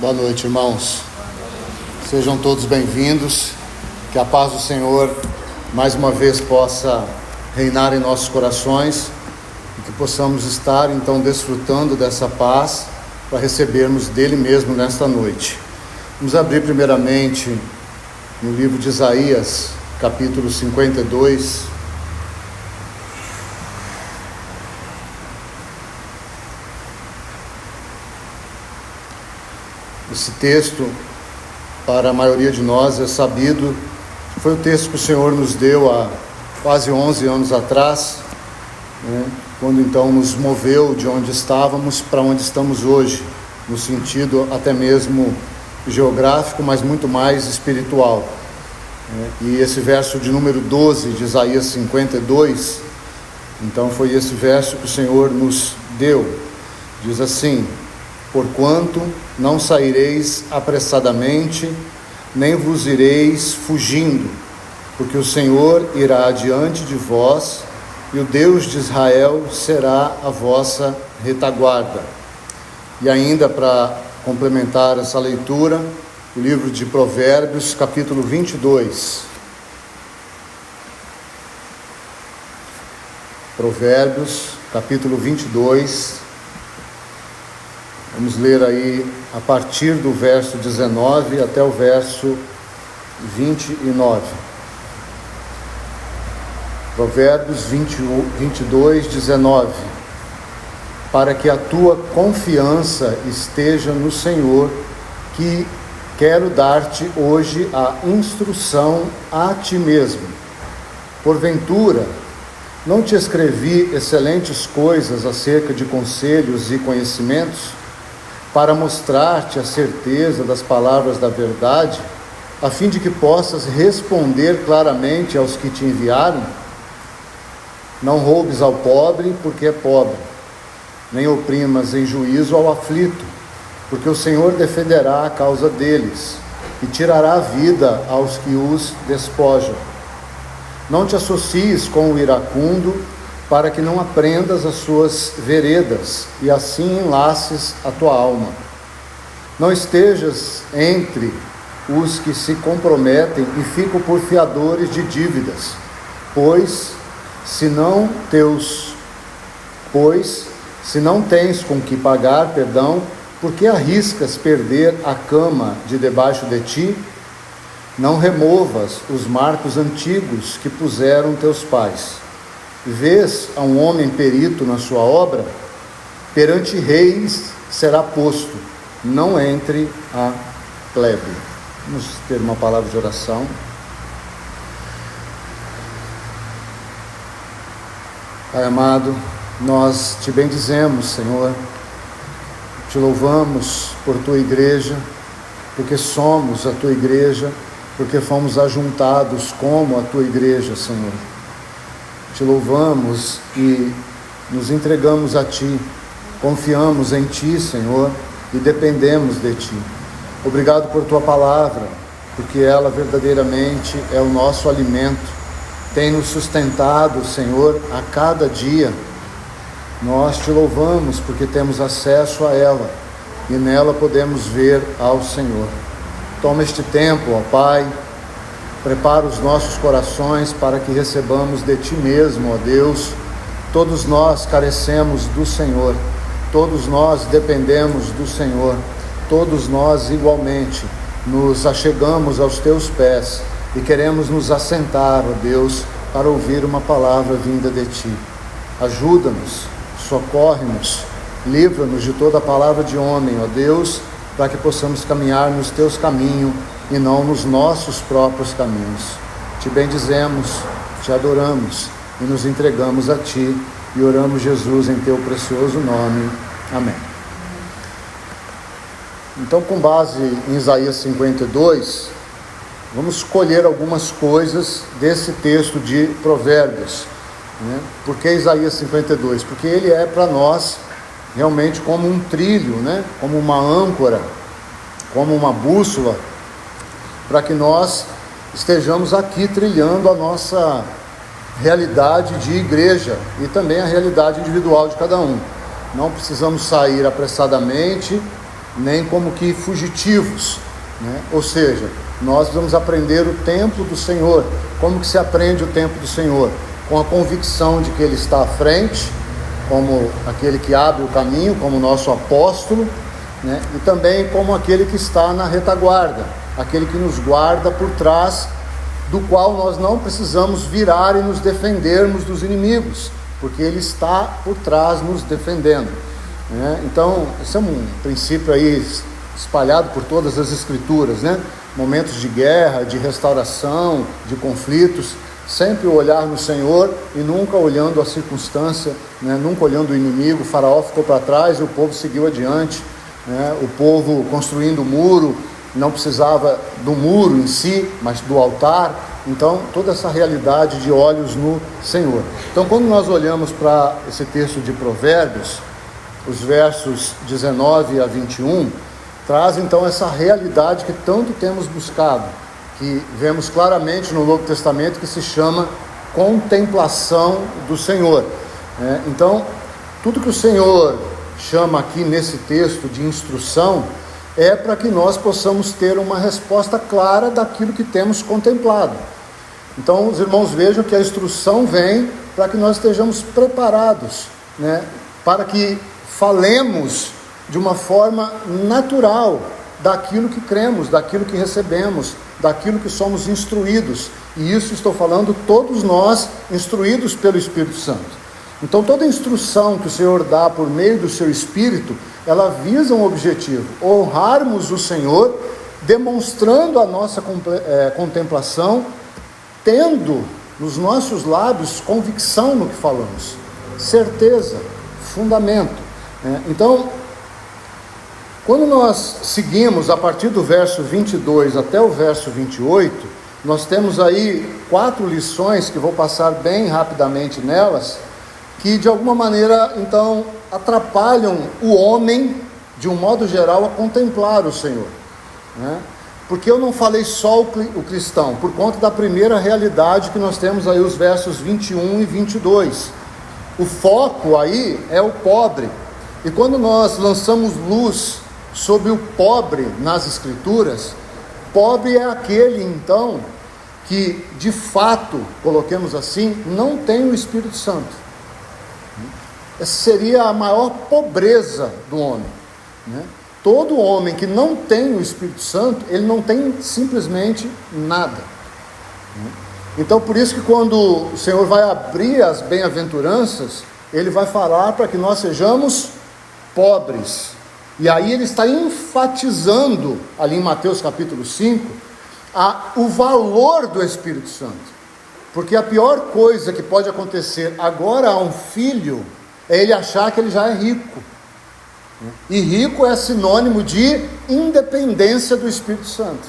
Boa noite, irmãos. Sejam todos bem-vindos. Que a paz do Senhor mais uma vez possa reinar em nossos corações e que possamos estar então desfrutando dessa paz para recebermos dele mesmo nesta noite. Vamos abrir primeiramente no livro de Isaías, capítulo 52. Esse texto, para a maioria de nós, é sabido, foi o texto que o Senhor nos deu há quase 11 anos atrás, quando então nos moveu de onde estávamos para onde estamos hoje, no sentido até mesmo geográfico, mas muito mais espiritual. E esse verso de número 12 de Isaías 52, então foi esse verso que o Senhor nos deu. Diz assim: porquanto não saireis apressadamente, nem vos ireis fugindo, porque o Senhor irá adiante de vós, e o Deus de Israel será a vossa retaguarda. E ainda para complementar essa leitura, o livro de Provérbios, capítulo 22. Provérbios, capítulo 22. Vamos ler aí a partir do verso 19 até o verso 29. Provérbios 22, 19. Para que a tua confiança esteja no Senhor, que quero dar-te hoje a instrução a ti mesmo. Porventura, não te escrevi excelentes coisas acerca de conselhos e conhecimentos, para mostrar-te a certeza das palavras da verdade, a fim de que possas responder claramente aos que te enviaram? Não roubes ao pobre, porque é pobre, nem oprimas em juízo ao aflito, porque o Senhor defenderá a causa deles, e tirará a vida aos que os despojam. Não te associes com o iracundo, para que não aprendas as suas veredas, e assim enlaces a tua alma. Não estejas entre os que se comprometem e ficam por fiadores de dívidas, pois se não tens com que pagar, por que arriscas perder a cama de debaixo de ti? Não removas os marcos antigos que puseram teus pais. Vês a um homem perito na sua obra? Perante reis será posto, não entre a plebe. Vamos ter uma palavra de oração. Pai amado, nós te bendizemos, Senhor, te louvamos por tua igreja, porque somos a tua igreja, porque fomos ajuntados como a tua igreja, Senhor. Te louvamos e nos entregamos a Ti, confiamos em Ti, Senhor, e dependemos de Ti. Obrigado por Tua palavra, porque ela verdadeiramente é o nosso alimento, tem nos sustentado, Senhor, a cada dia. Nós Te louvamos porque temos acesso a ela e nela podemos ver ao Senhor. Toma este tempo, ó Pai, prepara os nossos corações para que recebamos de Ti mesmo, ó Deus. Todos nós carecemos do Senhor, todos nós dependemos do Senhor, todos nós igualmente nos achegamos aos Teus pés e queremos nos assentar, ó Deus, para ouvir uma palavra vinda de Ti. Ajuda-nos, socorre-nos, livra-nos de toda palavra de homem, ó Deus, para que possamos caminhar nos Teus caminhos e não nos nossos próprios caminhos. Te bendizemos, Te adoramos e nos entregamos a Ti e oramos, Jesus, em Teu precioso nome. Amém. Então, com base em Isaías 52, vamos escolher algumas coisas desse texto de Provérbios. Por que Isaías 52? Porque ele é para nós realmente como um trilho, como uma âncora, como uma bússola, para que nós estejamos aqui trilhando a nossa realidade de igreja e também a realidade individual de cada um. Não precisamos sair apressadamente, nem como que fugitivos, né? Ou seja, nós vamos aprender o tempo do Senhor. Como que se aprende o tempo do Senhor? Com a convicção de que Ele está à frente, como aquele que abre o caminho, como nosso apóstolo, né? E também como aquele que está na retaguarda, aquele que nos guarda por trás, do qual nós não precisamos virar e nos defendermos dos inimigos, porque Ele está por trás nos defendendo, né? Então, esse é um princípio aí espalhado por todas as Escrituras, né? Momentos de guerra, de restauração, de conflitos, sempre olhar no Senhor e nunca olhando a circunstância, né? Nunca olhando o inimigo. O faraó ficou para trás e o povo seguiu adiante, né? O povo construindo o muro, não precisava do muro em si, mas do altar. Então, toda essa realidade de olhos no Senhor. Então, quando nós olhamos para esse texto de Provérbios, os versos 19 a 21, traz então essa realidade que tanto temos buscado, que vemos claramente no Novo Testamento, que se chama contemplação do Senhor, né? Então, tudo que o Senhor chama aqui nesse texto de instrução é para que nós possamos ter uma resposta clara daquilo que temos contemplado. Então, os irmãos vejam que a instrução vem para que nós estejamos preparados, né? Para que falemos de uma forma natural daquilo que cremos, daquilo que recebemos, daquilo que somos instruídos. E isso estou falando todos nós instruídos pelo Espírito Santo. Então, toda instrução que o Senhor dá por meio do seu Espírito, ela visa um objetivo: honrarmos o Senhor, demonstrando a nossa contemplação, tendo nos nossos lábios convicção no que falamos, certeza, fundamento, né? Então, quando nós seguimos a partir do verso 22 até o verso 28, nós temos aí 4 lições que vou passar bem rapidamente nelas, que de alguma maneira então atrapalham o homem, de um modo geral, a contemplar o Senhor, né? Porque eu não falei só o cristão, por conta da primeira realidade que nós temos aí, os versos 21 e 22. O foco aí é o pobre, e quando nós lançamos luz sobre o pobre nas Escrituras, pobre é aquele então que de fato, coloquemos assim, não tem o Espírito Santo. Essa seria a maior pobreza do homem, né? Todo homem que não tem o Espírito Santo, ele não tem simplesmente nada. Então, por isso que quando o Senhor vai abrir as bem-aventuranças, Ele vai falar para que nós sejamos pobres. E aí Ele está enfatizando, ali em Mateus capítulo 5, o valor do Espírito Santo. Porque a pior coisa que pode acontecer agora a um filho é ele achar que ele já é rico. E rico é sinônimo de independência do Espírito Santo.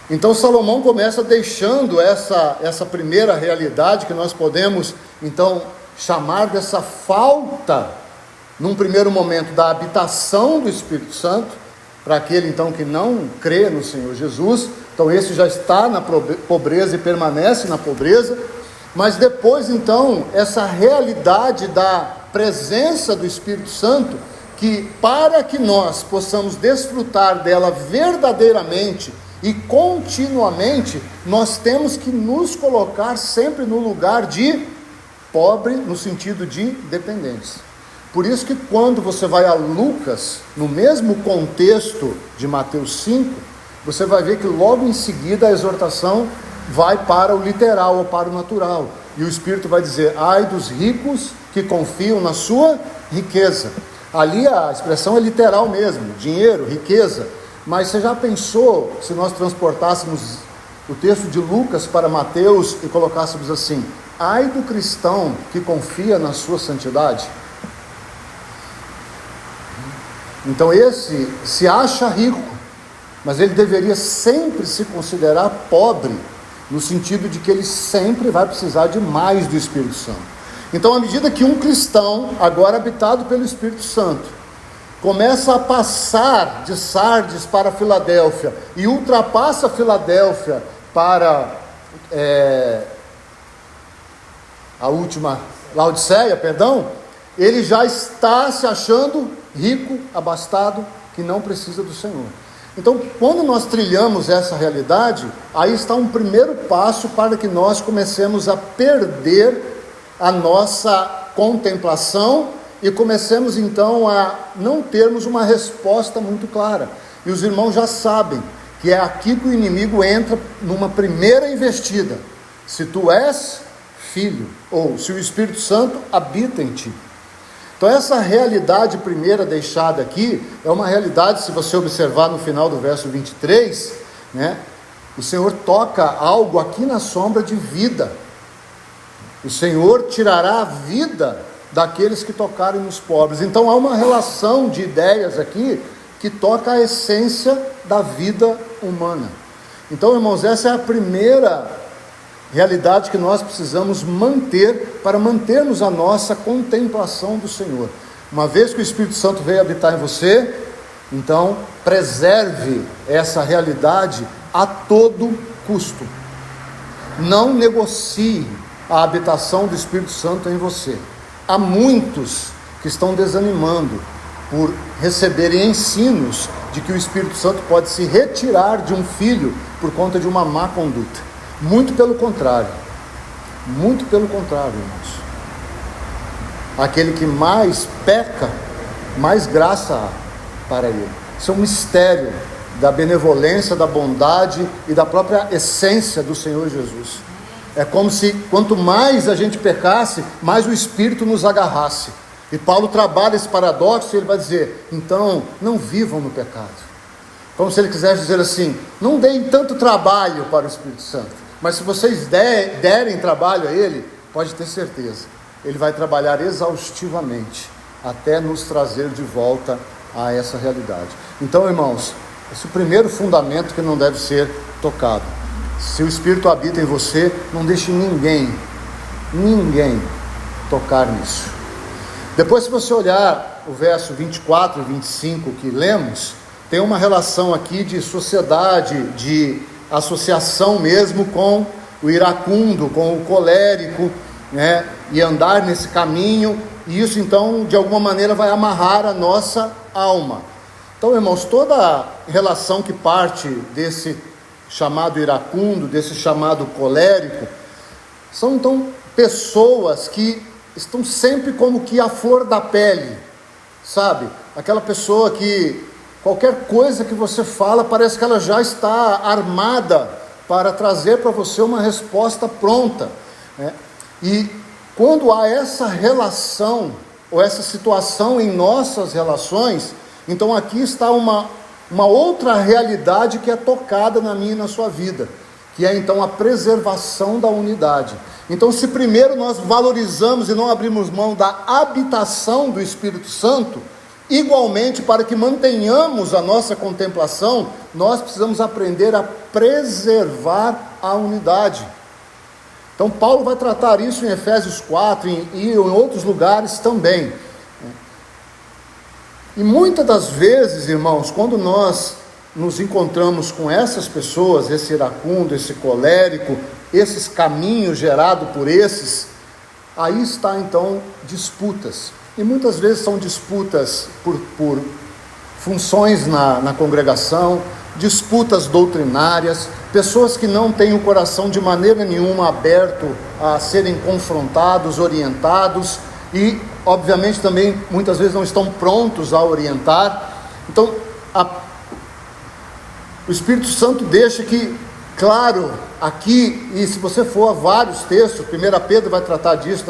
Então Salomão começa deixando essa primeira realidade que nós podemos então chamar dessa falta, num primeiro momento, da habitação do Espírito Santo, para aquele então que não crê no Senhor Jesus. Então esse já está na pobreza e permanece na pobreza. Mas depois então, essa realidade da presença do Espírito Santo, que para que nós possamos desfrutar dela verdadeiramente e continuamente, nós temos que nos colocar sempre no lugar de pobre, no sentido de dependência. Por isso que quando você vai a Lucas, no mesmo contexto de Mateus 5, você vai ver que logo em seguida a exortação vai para o literal ou para o natural. E o Espírito vai dizer: ai dos ricos que confiam na sua riqueza. Ali a expressão é literal mesmo, dinheiro, riqueza. Mas você já pensou se nós transportássemos o texto de Lucas para Mateus e colocássemos assim: ai do cristão que confia na sua santidade? Então esse se acha rico, mas ele deveria sempre se considerar pobre, no sentido de que ele sempre vai precisar de mais do Espírito Santo. Então, à medida que um cristão, agora habitado pelo Espírito Santo, começa a passar de Sardes para Filadélfia e ultrapassa Filadélfia para a última Laodiceia, ele já está se achando rico, abastado, que não precisa do Senhor. Então, quando nós trilhamos essa realidade, aí está um primeiro passo para que nós comecemos a perder a nossa contemplação e comecemos então a não termos uma resposta muito clara. E os irmãos já sabem que é aqui que o inimigo entra numa primeira investida. Se tu és filho, ou se o Espírito Santo habita em ti. Então essa realidade primeira deixada aqui, é uma realidade, se você observar no final do verso 23, né, o Senhor toca algo aqui na sombra de vida. O Senhor tirará a vida daqueles que tocarem nos pobres. Então há uma relação de ideias aqui, que toca a essência da vida humana. Então, irmãos, essa é a primeira realidade que nós precisamos manter, para mantermos a nossa contemplação do Senhor. Uma vez que o Espírito Santo veio habitar em você, então preserve essa realidade a todo custo. Não negocie a habitação do Espírito Santo em você. Há muitos que estão desanimando por receberem ensinos de que o Espírito Santo pode se retirar de um filho por conta de uma má conduta. Muito pelo contrário, irmãos. Aquele que mais peca, mais graça há para ele. Isso é um mistério da benevolência, da bondade e da própria essência do Senhor Jesus. É como se quanto mais a gente pecasse, mais o Espírito nos agarrasse. E Paulo trabalha esse paradoxo e ele vai dizer, então, não vivam no pecado. Como se ele quisesse dizer assim, não deem tanto trabalho para o Espírito Santo. Mas se vocês derem trabalho a ele, pode ter certeza, ele vai trabalhar exaustivamente, até nos trazer de volta a essa realidade. Então, irmãos, esse é o primeiro fundamento que não deve ser tocado. Se o Espírito habita em você, não deixe ninguém tocar nisso. Depois, se você olhar o verso 24 e 25 que lemos, tem uma relação aqui de sociedade, de associação mesmo com o iracundo, com o colérico, né? E andar nesse caminho, e isso então de alguma maneira vai amarrar a nossa alma. Então, irmãos, toda relação que parte desse chamado iracundo, desse chamado colérico, são então pessoas que estão sempre como que à flor da pele, sabe? Aquela pessoa que qualquer coisa que você fala, parece que ela já está armada para trazer para você uma resposta pronta, né? E quando há essa relação, ou essa situação em nossas relações, então aqui está uma outra realidade que é tocada na minha e na sua vida, que é então a preservação da unidade. Então, se primeiro nós valorizamos e não abrimos mão da habitação do Espírito Santo, igualmente, para que mantenhamos a nossa contemplação, nós precisamos aprender a preservar a unidade. Então, Paulo vai tratar isso em Efésios 4 e em outros lugares também. E muitas das vezes, irmãos, quando nós nos encontramos com essas pessoas, esse iracundo, esse colérico, esses caminhos gerados por esses, aí está então disputas. E muitas vezes são disputas por funções na congregação, disputas doutrinárias, pessoas que não têm o coração de maneira nenhuma aberto a serem confrontados, orientados, e obviamente também muitas vezes não estão prontos a orientar. Então o Espírito Santo deixa que, claro, aqui, e se você for a vários textos, 1 Pedro vai tratar disso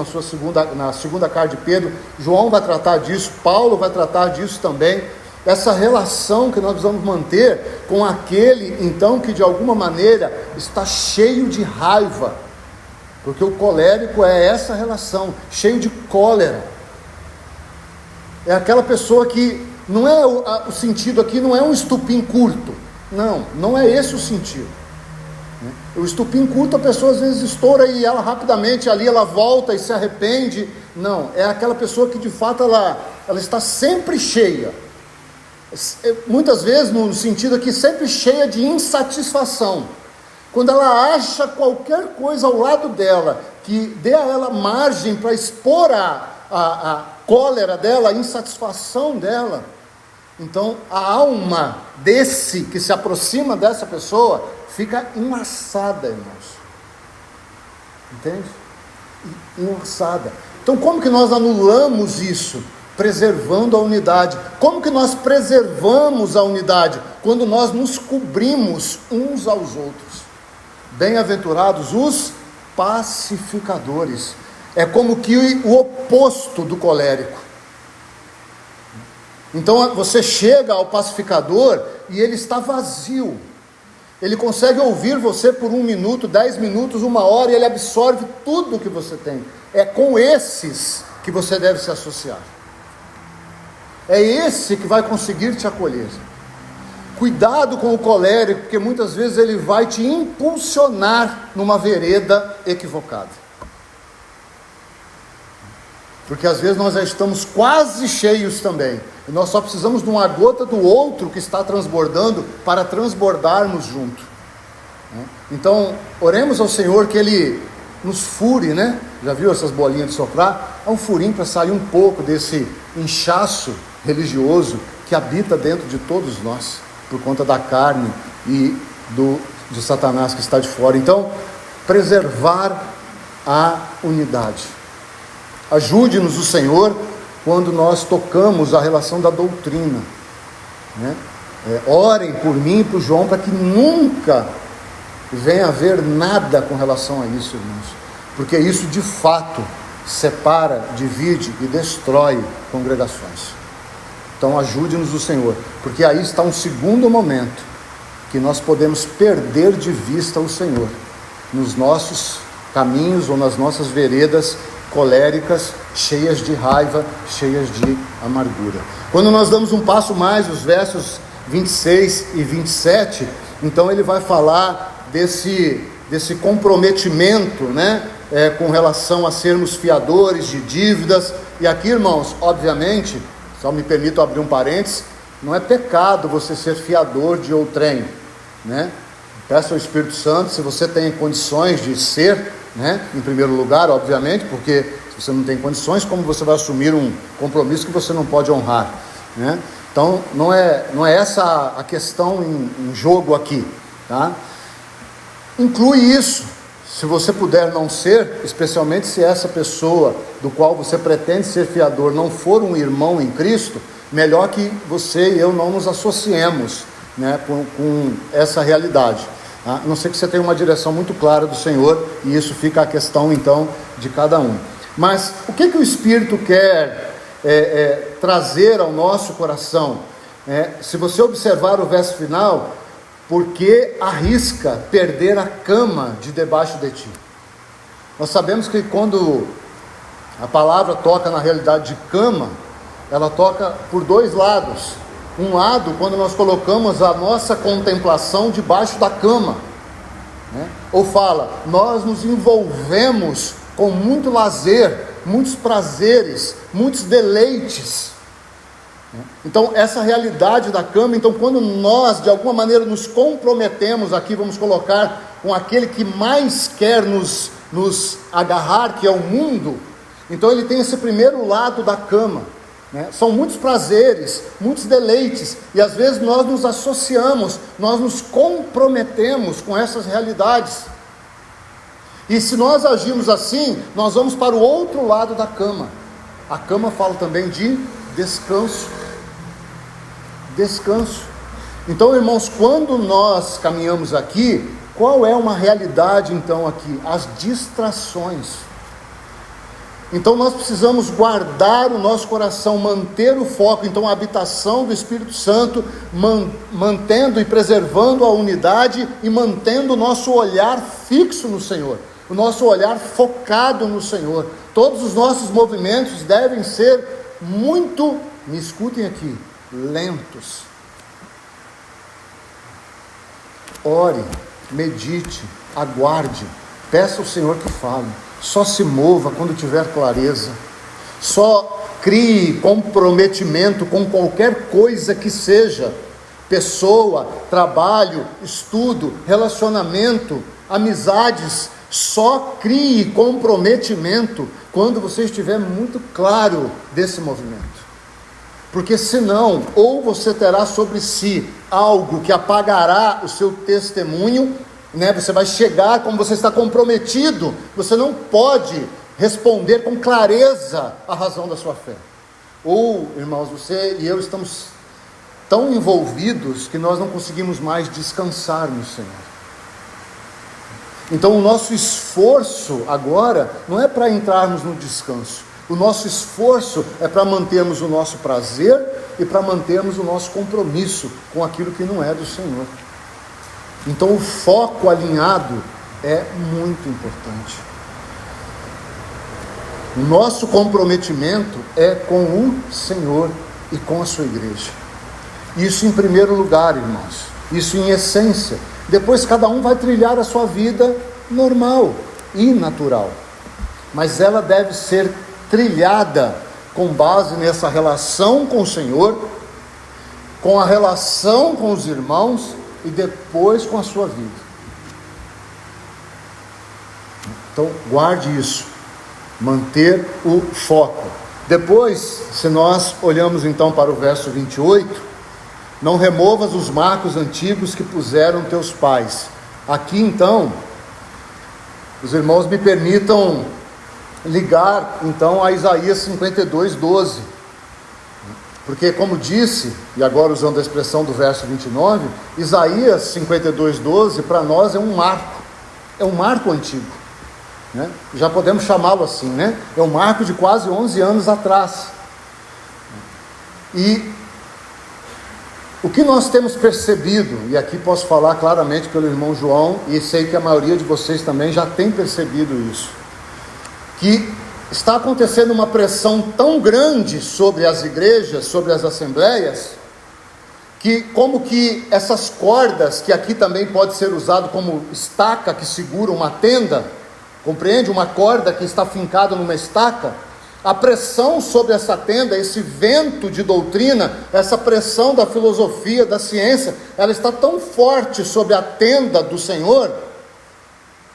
na segunda carta de Pedro, João vai tratar disso, Paulo vai tratar disso também, essa relação que nós precisamos manter com aquele, então, que de alguma maneira está cheio de raiva, porque o colérico é essa relação, cheio de cólera, é aquela pessoa que, não é o sentido aqui, não é um estupim curto, não é esse o sentido. O estupim curto, a pessoa às vezes estoura e ela rapidamente ali, ela volta e se arrepende. Não, é aquela pessoa que de fato ela está sempre cheia, muitas vezes no sentido aqui, sempre cheia de insatisfação. Quando ela acha qualquer coisa ao lado dela, que dê a ela margem para expor a cólera dela, a insatisfação dela, Então a alma desse que se aproxima dessa pessoa fica enlaçada, irmãos. Entende? Enlaçada. Então como que nós anulamos isso? Preservando a unidade. Como que nós preservamos a unidade? Quando nós nos cobrimos uns aos outros. Bem-aventurados os pacificadores. É como que o oposto do colérico. Então você chega ao pacificador e ele está vazio. Ele consegue ouvir você por 1 minuto, 10 minutos, 1 hora, e ele absorve tudo que você tem. É com esses que você deve se associar. É esse que vai conseguir te acolher. Cuidado com o colérico, porque muitas vezes ele vai te impulsionar numa vereda equivocada. Porque às vezes nós já estamos quase cheios também, e nós só precisamos de uma gota do outro que está transbordando para transbordarmos junto. Então, oremos ao Senhor que Ele nos fure, né? Já viu essas bolinhas de soprar? Há um furinho para sair um pouco desse inchaço religioso que habita dentro de todos nós, por conta da carne e de Satanás que está de fora. Então, preservar a unidade. Ajude-nos o Senhor quando nós tocamos a relação da doutrina, né? Orem por mim e por João para que nunca venha haver nada com relação a isso, irmãos, porque isso de fato separa, divide e destrói congregações. Então ajude-nos o Senhor, porque aí está um segundo momento que nós podemos perder de vista o Senhor nos nossos caminhos ou nas nossas veredas coléricas, cheias de raiva, cheias de amargura. Quando nós damos um passo mais, os versos 26 e 27, então ele vai falar desse comprometimento, né? Com relação a sermos fiadores de dívidas. E aqui, irmãos, obviamente, só me permito abrir um parênteses, não é pecado você ser fiador de outrem, né? Peça ao Espírito Santo, se você tem condições de ser, né? Em primeiro lugar, obviamente, porque se você não tem condições, como você vai assumir um compromisso que você não pode honrar, né? Então, não é essa a questão em jogo aqui, tá? Inclui isso, se você puder não ser, especialmente se essa pessoa do qual você pretende ser fiador não for um irmão em Cristo, melhor que você e eu não nos associemos, né, com essa realidade, tá? A não ser que você tenha uma direção muito clara do Senhor, e isso fica a questão então de cada um. Mas o que o Espírito quer trazer ao nosso coração? Se você observar o verso final, porque arrisca perder a cama de debaixo de ti. Nós sabemos que quando a palavra toca na realidade de cama, ela toca por 2 lados. Um lado, quando nós colocamos a nossa contemplação debaixo da cama, né? Ou fala, nós nos envolvemos com muito lazer, muitos prazeres, muitos deleites. Então essa realidade da cama, então quando nós de alguma maneira nos comprometemos aqui, vamos colocar com aquele que mais quer nos agarrar, que é o mundo, então ele tem esse primeiro lado da cama, né? São muitos prazeres, muitos deleites, e às vezes nós nos associamos, nós nos comprometemos com essas realidades, e se nós agimos assim, nós vamos para o outro lado da cama. A cama fala também de descanso. Então, irmãos, quando nós caminhamos aqui, qual é uma realidade então aqui? As distrações. Então nós precisamos guardar o nosso coração, manter o foco, então a habitação do Espírito Santo, mantendo e preservando a unidade e mantendo o nosso olhar fixo no Senhor, o nosso olhar focado no Senhor. Todos os nossos movimentos devem ser muito, me escutem aqui, lentos. Ore, medite, aguarde, peça ao Senhor que fale. Só se mova quando tiver clareza. Só crie comprometimento com qualquer coisa que seja, pessoa, trabalho, estudo, relacionamento, amizades. Só crie comprometimento quando você estiver muito claro desse movimento. porque senão, ou você terá sobre si algo que apagará o seu testemunho, né? Você vai chegar, como você está comprometido, você não pode responder com clareza a razão da sua fé. Ou, irmãos, você e eu estamos tão envolvidos que nós não conseguimos mais descansar no Senhor. Então o nosso esforço agora não é para entrarmos no descanso. O nosso esforço é para mantermos o nosso prazer e para mantermos o nosso compromisso com aquilo que não é do Senhor. Então o foco alinhado é muito importante. O nosso comprometimento é com o Senhor e com a sua igreja. Isso em primeiro lugar, irmãos. Isso em essência. Depois cada um vai trilhar a sua vida normal e natural. Mas ela deve ser trilhada com base nessa relação com o Senhor, com a relação com os irmãos e depois com a sua vida. Então guarde isso. Manter o foco. Depois, se nós olhamos então para o verso 28, não removas os marcos antigos que puseram teus pais. Aqui então, os irmãos me permitam ligar então a Isaías 52:12, porque como disse, e agora usando a expressão do verso 29, Isaías 52:12 para nós é um marco antigo, né? Já podemos chamá-lo assim, né? É um marco de quase 11 anos atrás. E o que nós temos percebido, e aqui posso falar claramente pelo irmão João, e sei que a maioria de vocês também já tem percebido isso, que está acontecendo uma pressão tão grande sobre as igrejas, sobre as assembleias, que como que essas cordas, que aqui também pode ser usado como estaca que segura uma tenda, compreende? Uma corda que está fincada numa estaca, a pressão sobre essa tenda, esse vento de doutrina, essa pressão da filosofia, da ciência, ela está tão forte sobre a tenda do Senhor,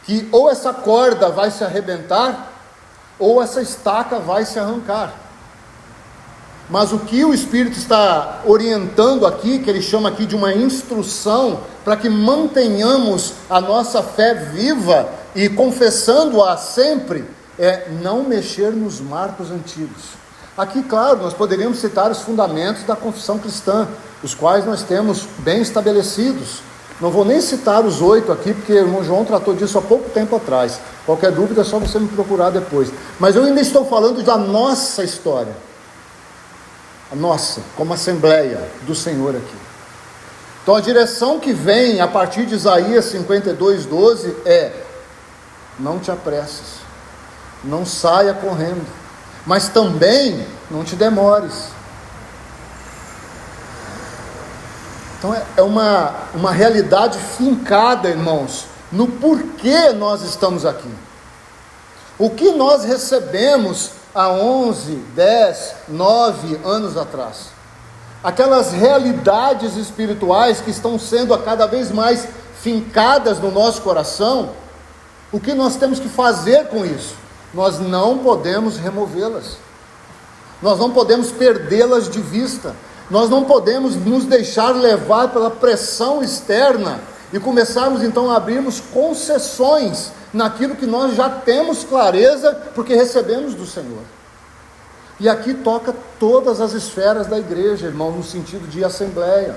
que ou essa corda vai se arrebentar, ou essa estaca vai se arrancar. Mas o que o Espírito está orientando aqui, que ele chama aqui de uma instrução, para que mantenhamos a nossa fé viva e confessando-a sempre, é não mexer nos marcos antigos. Aqui, claro, nós poderíamos citar os fundamentos da confissão cristã, os quais nós temos bem estabelecidos. Não vou nem citar os 8 aqui, porque o irmão João tratou disso há pouco tempo atrás. Qualquer dúvida é só você me procurar depois. Mas eu ainda estou falando da nossa história, a nossa, como Assembleia do Senhor aqui. Então a direção que vem a partir de Isaías 52:12 é: não te apresses, não saia correndo, mas também não te demores. Então é uma realidade fincada, irmãos, no porquê nós estamos aqui. O que nós recebemos há 11, 10, 9 anos atrás. Aquelas realidades espirituais que estão sendo a cada vez mais fincadas no nosso coração, o que nós temos que fazer com isso? Nós não podemos removê-las, nós não podemos perdê-las de vista, nós não podemos nos deixar levar pela pressão externa e começarmos então a abrirmos concessões naquilo que nós já temos clareza, porque recebemos do Senhor. E aqui toca todas as esferas da igreja, irmão, no sentido de assembleia.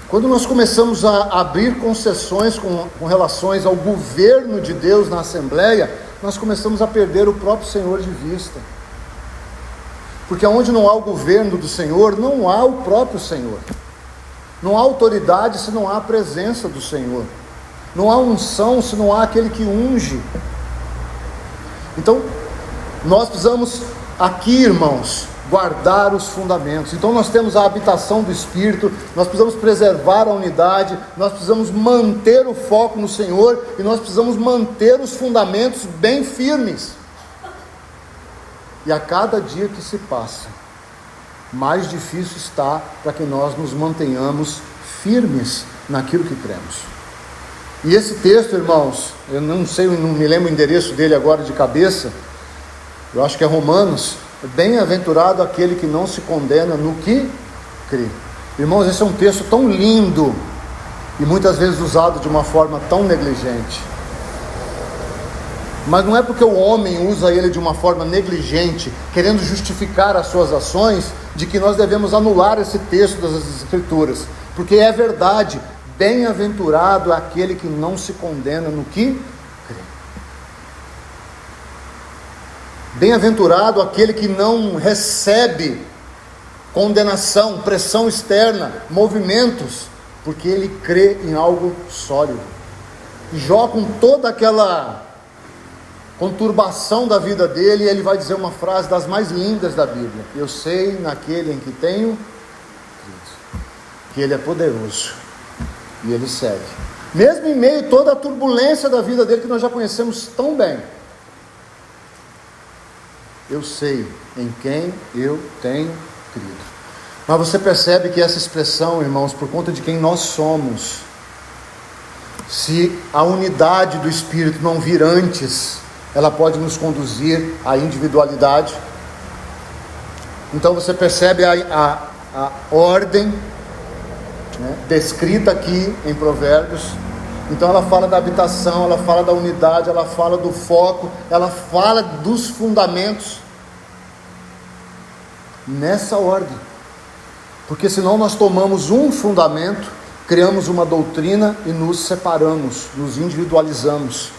Quando nós começamos a abrir concessões com relações ao governo de Deus na Assembleia, nós começamos a perder o próprio Senhor de vista. Porque onde não há o governo do Senhor, não há o próprio Senhor. Não há autoridade se não há a presença do Senhor. Não há unção se não há aquele que unge. Então, nós precisamos aqui, irmãos, guardar os fundamentos. Então nós temos a habitação do Espírito, nós precisamos preservar a unidade, nós precisamos manter o foco no Senhor, e nós precisamos manter os fundamentos bem firmes. E a cada dia que se passa, mais difícil está para que nós nos mantenhamos firmes naquilo que cremos. E esse texto, irmãos, eu não sei, não me lembro o endereço dele agora de cabeça, eu acho que é Romanos, Bem-aventurado aquele que não se condena no que crê. Irmãos, esse é um texto tão lindo e muitas vezes usado de uma forma tão negligente. Mas não é porque o homem usa ele de uma forma negligente, querendo justificar as suas ações, de que nós devemos anular esse texto das Escrituras. Porque é verdade, bem-aventurado aquele que não se condena no que crê. Bem-aventurado aquele que não recebe condenação, pressão externa, movimentos, porque ele crê em algo sólido. Jó, com toda aquela conturbação da vida dele, ele vai dizer uma frase das mais lindas da Bíblia: eu sei naquele em que tenho crido, que ele é poderoso, e ele segue, mesmo em meio a toda a turbulência da vida dele, que nós já conhecemos tão bem. Eu sei em quem eu tenho crido. Mas você percebe que essa expressão, irmãos, por conta de quem nós somos, se a unidade do Espírito não vir antes, ela pode nos conduzir à individualidade. Então você percebe a ordem, né, descrita aqui em Provérbios. Então ela fala da habitação, ela fala da unidade, ela fala do foco, ela fala dos fundamentos, nessa ordem. Porque senão nós tomamos um fundamento, criamos uma doutrina e nos separamos, nos individualizamos.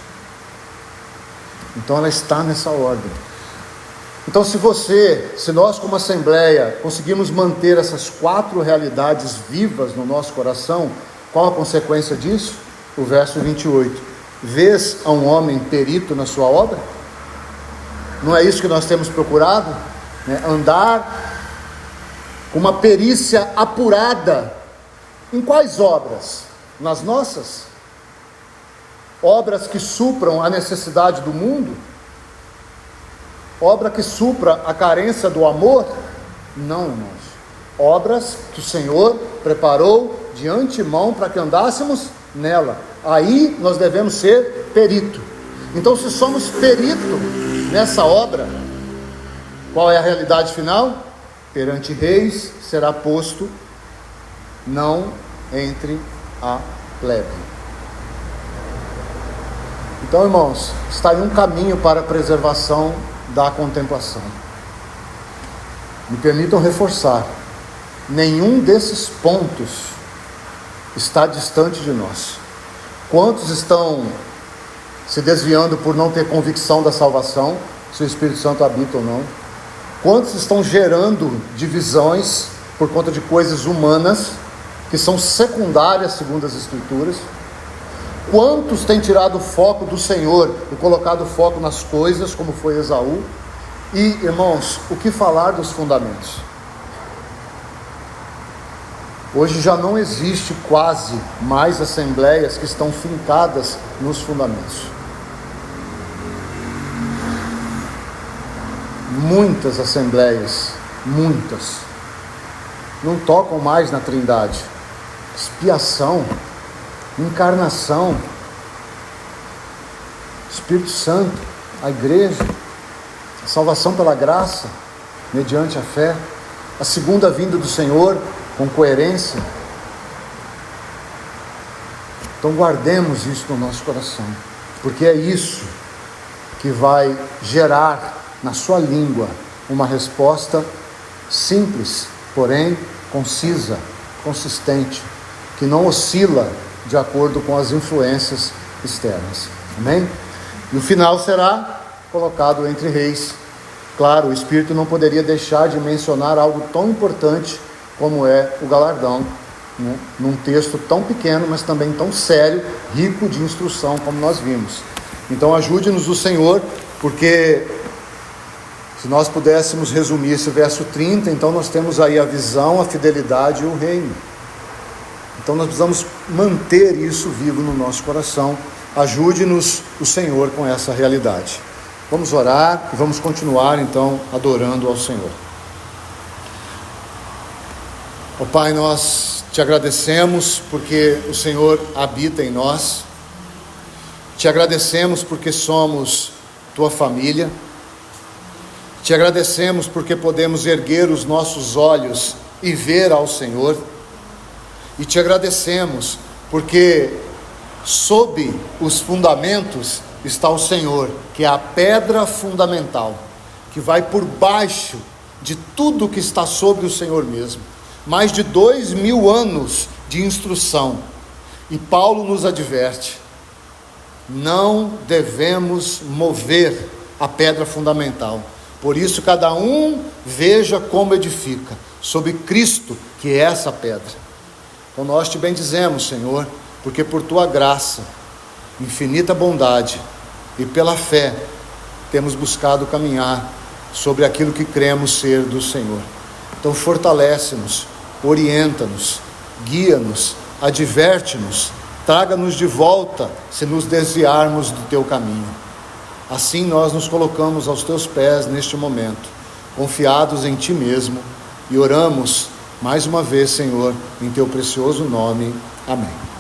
Então ela está nessa ordem. Então se nós como Assembleia conseguirmos manter essas 4 realidades vivas no nosso coração, qual a consequência disso? O verso 28. Vês a um homem perito na sua obra? Não é isso que nós temos procurado? Né? Andar com uma perícia apurada. Em quais obras? Nas nossas? Obras que supram a necessidade do mundo? Obra que supra a carência do amor? Não, irmãos. Obras que o Senhor preparou de antemão para que andássemos nela. Aí nós devemos ser perito. Então, se somos perito nessa obra, qual é a realidade final? Perante reis será posto, não entre a plebe. Então, irmãos, está aí um caminho para a preservação da contemplação. Me permitam reforçar: nenhum desses pontos está distante de nós. Quantos estão se desviando por não ter convicção da salvação, se o Espírito Santo habita ou não? Quantos estão gerando divisões por conta de coisas humanas que são secundárias segundo as Escrituras? Quantos têm tirado o foco do Senhor e colocado o foco nas coisas, como foi Esaú? E, irmãos, o que falar dos fundamentos? Hoje já não existe quase mais assembleias que estão fincadas nos fundamentos. Muitas assembleias, muitas, não tocam mais na Trindade, expiação, encarnação, Espírito Santo, a igreja, a salvação pela graça, mediante a fé, a segunda vinda do Senhor, com coerência. Então guardemos isso no nosso coração, porque é isso que vai gerar na sua língua uma resposta simples, porém concisa, consistente, que não oscila de acordo com as influências externas. Amém? E o final será colocado entre reis. Claro, o Espírito não poderia deixar de mencionar algo tão importante como é o galardão, né? Num texto tão pequeno, mas também tão sério, rico de instrução, como nós vimos. Então ajude-nos o Senhor, porque se nós pudéssemos resumir esse verso 30, então nós temos aí a visão, a fidelidade e o reino. Então nós precisamos manter isso vivo no nosso coração. Ajude-nos o Senhor com essa realidade. Vamos orar e vamos continuar então adorando ao Senhor. Ó Pai, nós te agradecemos porque o Senhor habita em nós. Te agradecemos porque somos tua família. Te agradecemos porque podemos erguer os nossos olhos e ver ao Senhor. E te agradecemos porque sob os fundamentos está o Senhor, que é a pedra fundamental, que vai por baixo de tudo que está sobre o Senhor mesmo. Mais de 2000 anos de instrução. E Paulo nos adverte: não devemos mover a pedra fundamental. Por isso cada um veja como edifica, sobre Cristo, que é essa pedra. Então nós te bendizemos, Senhor, porque por tua graça, infinita bondade e pela fé, temos buscado caminhar sobre aquilo que cremos ser do Senhor. Então fortalece-nos, orienta-nos, guia-nos, adverte-nos, traga-nos de volta se nos desviarmos do teu caminho. Assim nós nos colocamos aos teus pés neste momento, confiados em ti mesmo, e oramos mais uma vez, Senhor, em teu precioso nome. Amém.